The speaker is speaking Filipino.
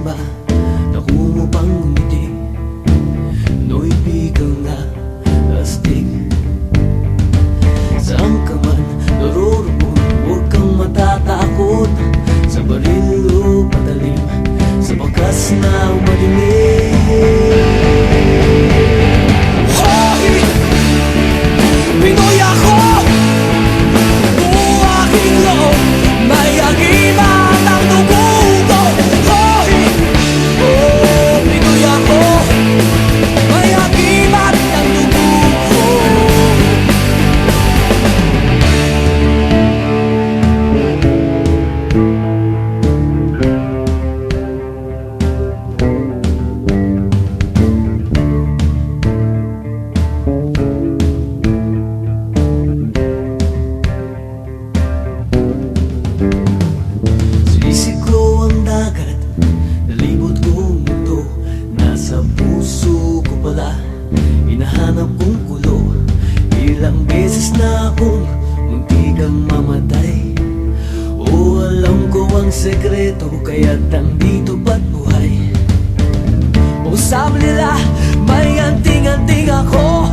iba nakuha mo pang ngumiti. No'y biglang na astig. Saan ka man naroroon, huwag kang matatakot. Sa baril o patalim, sa bakas na madilim. Hoy! Pinoy ako! Buong aking loob, may agimat ang dugo ko. Hoy! Oh, Pinoy ako, may agimat ang dugo ko. Sinisig ko ang dagat, nalibot kong mundo. Nasa puso ko pala, hinahanap kong kulo. Ilang beses na akong muntikang mamatay. O alam ko ang sekreto, kaya't nandito ba't buhay. O sabi nila, may anting-anting ako.